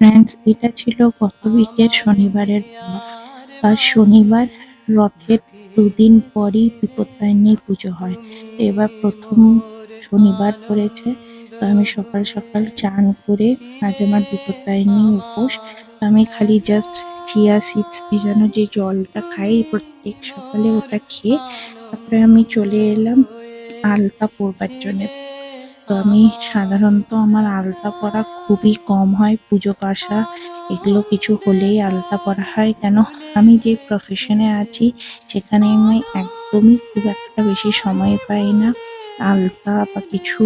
Friends, এটা ছিল গত উইকের শনিবারের ব্লগ। আর শনিবার রথের দুদিন পরই বিপত্তারিণী পুজো হয়। তো এবার প্রথম শনিবার পড়েছে, তো আমি সকাল সকাল চান করে আজ আমার বিপত্তারিণী উপোস। তো আমি খালি জাস্ট চিয়া সিডস ভেজানো যে জলটা খাই প্রত্যেক সকালে, ওটা খেয়ে তারপরে আমি চলে এলাম আলতা পরবার জন্য। তো আমি সাধারণত আমার আলতা পরা খুবই কম হয়, পুজো পাশা এগুলো কিছু হলেই আলতা পরা হয়। কেন, আমি যে প্রফেশনে আছি সেখানে আমি একদমই খুব একটা বেশি সময় পাই না আলতা বা কিছু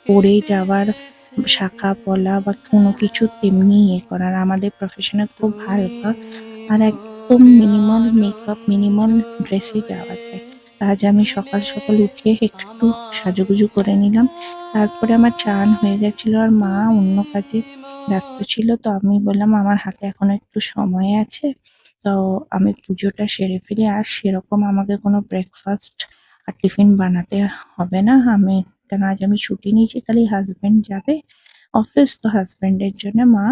পরে যাওয়ার, শাখা পলা বা কোনো কিছু তেমনি করার। আমাদের প্রফেশনে খুব হালকা আর একদম মিনিমাল মেকআপ, মিনিমাল ড্রেসে যাওয়া যায়। আজ আমি সকাল সকাল উঠে একটু সাজুগুজু করে নিলাম। তারপরে আমার চান হয়ে গেছিল আর মা অন্য কাজে ব্যস্ত ছিল। তো আমি বললাম আমার হাতে এখনো একটু সময় আছে, তো আমি পুজোটা সেরে ফেলি। আর সেরকম আমাকে কোনো ব্রেকফাস্ট আর টিফিন বানাতে হবে না। কেন আজ আমি ছুটি নিয়েছি, খালি হাজবেন্ড যাবে অফিস, তো হাজবেন্ডের জন্য মা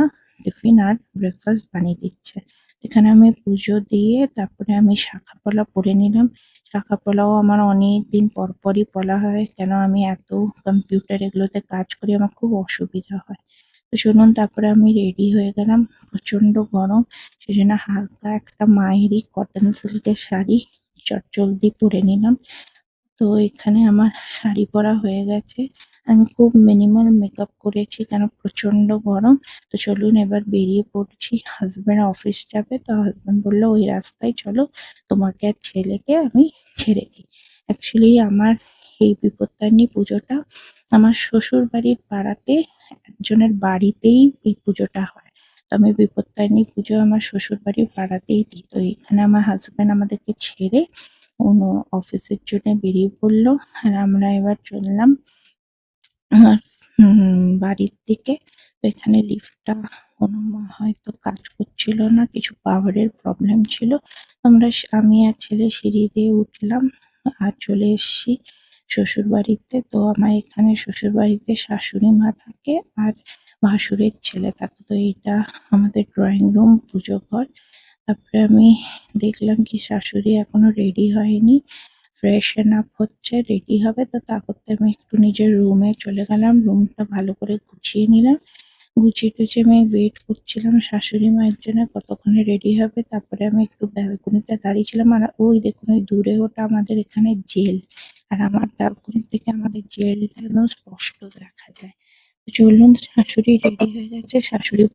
টিফিন আর ব্রেকফাস্ট বানিয়ে দিচ্ছে। এখানে আমি পুজো দিয়ে তারপরে আমি শাখা পলা পরে নিলাম। শাখা পলাও আমার অনেক দিন পর পরই পলা হয়, কেন আমি এত কম্পিউটার এগুলোতে কাজ করি, আমার খুব অসুবিধা হয়। তো শুনুন, তারপরে আমি রেডি হয়ে গেলাম। প্রচন্ড গরম, সেজন্য হালকা একটা মায়েরই কটন সিল্কের শাড়ি চটজলদি পরে নিলাম। তো এখানে আমার শাড়ি পরা হয়ে গেছে। আমি খুব মিনিমাল মেকআপ করেছি, কেন প্রচন্ড গরম। তো চলুন এবার বেরিয়ে পড়ছি। হাজবেন্ড অফিস যাবে, তো হাজবেন্ড বললো ওই রাস্তায় চলো, তোমাকে আর ছেলেকে আমি ছেড়ে দিই। অ্যাকচুয়ালি আমার এই বিপত্তারিণী পুজোটা আমার শ্বশুর বাড়ির পাড়াতে একজনের বাড়িতেই এই পুজোটা হয়। তো আমি বিপত্তারিণী পুজো আমার শ্বশুর বাড়ির পাড়াতেই দিই। তো এখানে আমার হাজবেন্ড আমাদেরকে ছেড়ে কোনো অফিসের জন্য বেরিয়ে পড়লো। আর আমরা এবার চললাম আমার বাড়ির দিকে। তো এখানে লিফটটা কোনো হয়তো কাজ করছিল না, কিছু পাওয়ারের প্রবলেম ছিল। আমি আর ছেলে সিঁড়ি দিয়ে উঠলাম আর চলে এসেছি শ্বশুর বাড়িতে। তো আমার এখানে শ্বশুর বাড়িতে শাশুড়ি মা থাকে আর ভাসুরের ছেলে থাকে। তো এটা আমাদের ড্রয়িং রুম, পুজো ঘর। তারপরে আমি দেখলাম কি শাশুড়ি এখনো রেডি হয়নি, ফ্রেশন আপ হচ্ছে, রেডি হবে। তো তা করতে আমি একটু নিজের রুমে চলে গেলাম, রুমটা ভালো করে গুছিয়ে নিলাম। গুছিয়ে টুছিয়ে আমি ওয়েট করছিলাম শাশুড়ি মায়ের জন্য কতক্ষণে রেডি হবে। তারপরে আমি একটু ব্যালকনিতে দাঁড়িয়েছিলাম, আর ওই দেখুন ওই দূরে ওটা আমাদের এখানে জেল। আর আমার ব্যালকনি থেকে আমাদের জেলটা একদম স্পষ্ট দেখা যায়। তো চলুন, শাশুড়ি রেডি হয়ে গেছে, শাশুড়ি